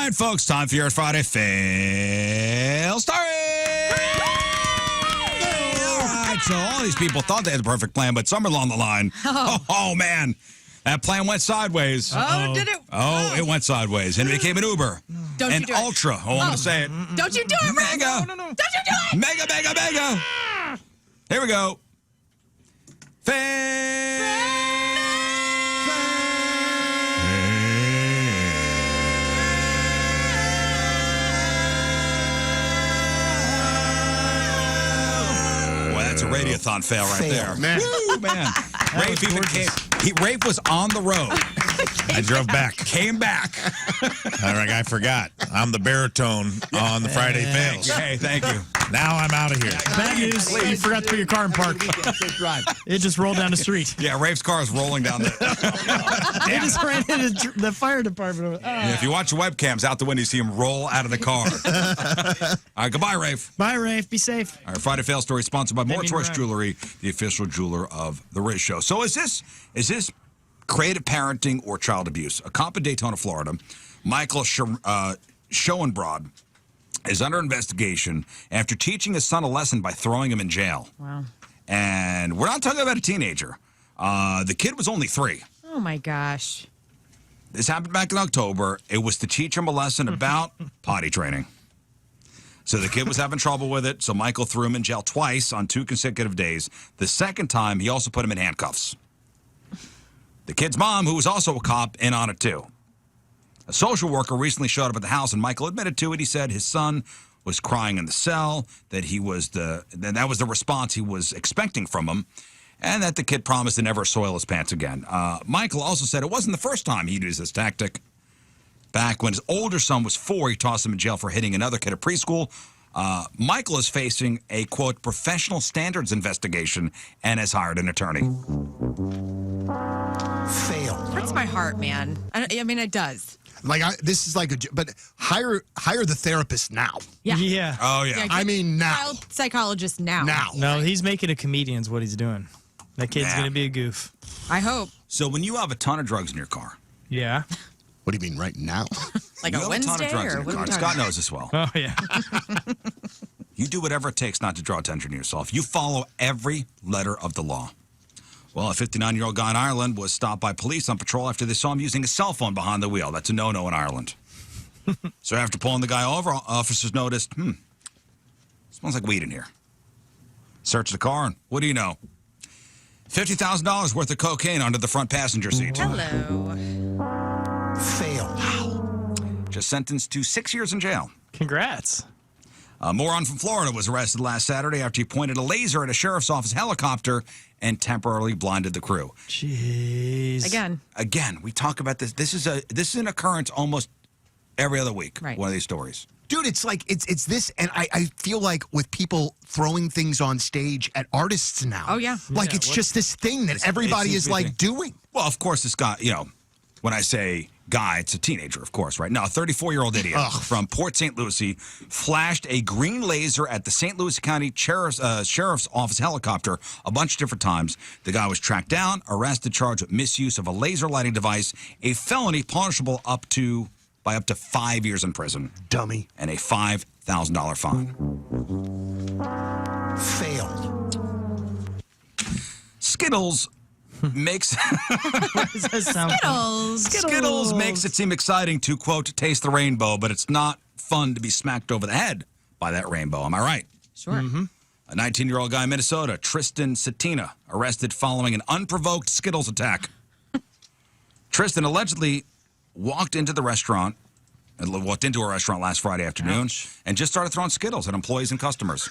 right, folks, time for your Friday Fail Story. All right, so all these people thought they had the perfect plan, but somewhere along the line, oh man, that plan went sideways. Oh, did it? Oh, it went sideways, and it became an Uber. Don't an you do it. Ultra. Oh, I'm going to say it. Don't you do it, Rick. Mega. No. Don't you do it. Mega, mega, mega. Here we go. Well, that's a radiothon fail right there. Man. Woo, man. Rafe even came. Rafe was on the road. I drove back. Came back. I forgot. I'm the baritone on the Friday Fails. Hey, thank you. Now I'm out of here. Bad news. You forgot to put your car in park. It just rolled down the street. Yeah, Rafe's car is rolling down the. They just ran into the fire department. Yeah, if you watch the webcams out the window, you see him roll out of the car. All right, goodbye, Rafe. Bye, Rafe. Be safe. Our Friday Fail Story sponsored by More Maybe Choice right. Jewelry, the official jeweler of the Riz Show. So is this creative parenting or child abuse? A cop in Daytona, Florida, Michael Schoenbrod, is under investigation after teaching his son a lesson by throwing him in jail. Wow. And we're not talking about a teenager. The kid was only 3. Oh, my gosh. This happened back in October. It was to teach him a lesson about potty training. So the kid was having trouble with it, so Michael threw him in jail twice on 2 consecutive days. The second time, he also put him in handcuffs. The kid's mom, who was also a cop, in on it too. A social worker recently showed up at the house, and Michael admitted to it. He said his son was crying in the cell, that that was the response he was expecting from him, and that the kid promised to never soil his pants again. Michael also said it wasn't the first time he'd used this tactic. Back when his older son was 4, he tossed him in jail for hitting another kid at preschool. Michael is facing a, quote, professional standards investigation and has hired an attorney. Fail. Hurts my heart, man. I mean, it does. This is but hire the therapist now. Yeah. Oh, yeah. I mean now. Child psychologist now. No, he's making a comedian's what he's doing. That kid's Yeah. going to be a goof. I hope. So when you have a ton of drugs in your car, Yeah. What do you mean right now? Like you a have a ton Wednesday of drugs or in what your are we car. talking Scott knows this well. Oh, yeah. You do whatever it takes not to draw attention to yourself. You follow every letter of the law. Well, a 59-year-old guy in Ireland was stopped by police on patrol after they saw him using a cell phone behind the wheel. That's a no-no in Ireland. So after pulling the guy over, officers noticed, smells like weed in here. Search the car, and what do you know? $50,000 worth of cocaine under the front passenger seat. Hello. Fail. Just sentenced to 6 years in jail. Congrats. A moron from Florida was arrested last Saturday after he pointed a laser at a sheriff's office helicopter and temporarily blinded the crew. Jeez. Again, we talk about this. This is an occurrence almost every other week. Right. One of these stories. Dude, it's like it's this, and I feel like with people throwing things on stage at artists now. Oh, yeah. Like it's just this thing that everybody seems is to be a like thing. doing. Well, of course, this guy, when I say guy, it's a teenager, of course, right? No, a 34-year-old idiot from Port St. Lucie flashed a green laser at the St. Louis County Sheriff's Office helicopter a bunch of different times. The guy was tracked down, arrested, charged with misuse of a laser lighting device, a felony punishable by up to 5 years in prison. Dummy. And a $5,000 fine. Failed. Skittles makes Does that sound Skittles makes it seem exciting to, quote, taste the rainbow, but it's not fun to be smacked over the head by that rainbow. Am I right? sure. A 19-year-old guy in Minnesota, Tristan Cetina, arrested following an unprovoked Skittles attack. Tristan allegedly walked into a restaurant last Friday afternoon and just started throwing Skittles at employees and customers.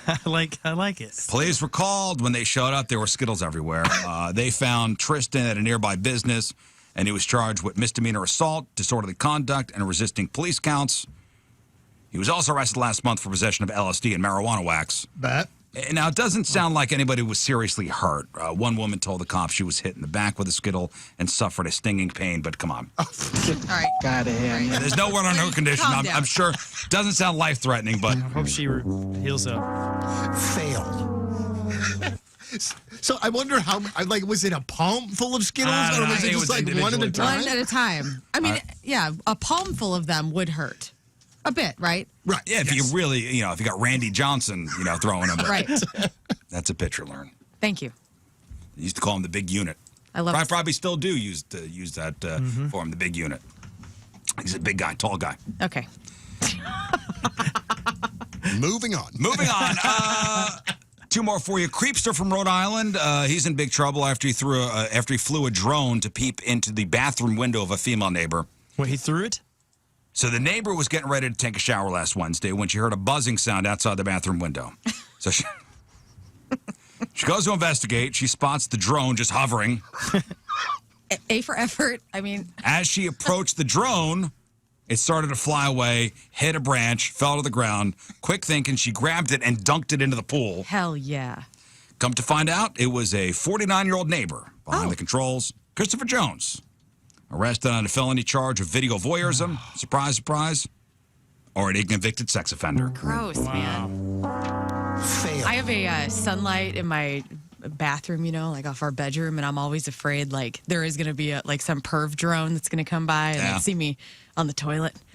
I like it. Police were called. When they showed up, there were Skittles everywhere. They found Tristan at a nearby business, and he was charged with misdemeanor assault, disorderly conduct, and resisting police counts. He was also arrested last month for possession of LSD and marijuana wax. Bet. Now, it doesn't sound like anybody was seriously hurt. One woman told the cops she was hit in the back with a Skittle and suffered a stinging pain, but come on. All right. There's no word on her condition. Calm down. I'm sure it doesn't sound life-threatening, but... Hope she heals up. Failed. So I wonder how, was it a palm full of Skittles? I don't Or know. was I it think just it was like one at a individually time? One at a time. I mean, yeah, a palmful of them would hurt a bit, right? Right. Yeah, if you really, if you got Randy Johnson, throwing him. Right. That's a pitcher, Learn. Thank you. They used to call him the big unit. I love it. Probably still do use that for him, the big unit. He's a big guy, tall guy. Okay. Moving on. Moving on. Two more for you. Creepster from Rhode Island. He's in big trouble after he flew a drone to peep into the bathroom window of a female neighbor. Wait, he threw it? So the neighbor was getting ready to take a shower last Wednesday when she heard a buzzing sound outside the bathroom window. So she goes to investigate. She spots the drone just hovering. A for effort. I mean, As she approached the drone, it started to fly away, hit a branch, fell to the ground. Quick thinking, she grabbed it and dunked it into the pool. hell yeah. Come to find out, it was a 49-year-old neighbor behind Oh. the controls, Christopher Jones. Arrested on a felony charge of video voyeurism. Surprise, surprise. Already a convicted sex offender. Gross, man. Fail. I have a sunlight in my bathroom, like off our bedroom, and I'm always afraid, like, there is going to be some perv drone that's going to come by and Yeah. see me on the toilet.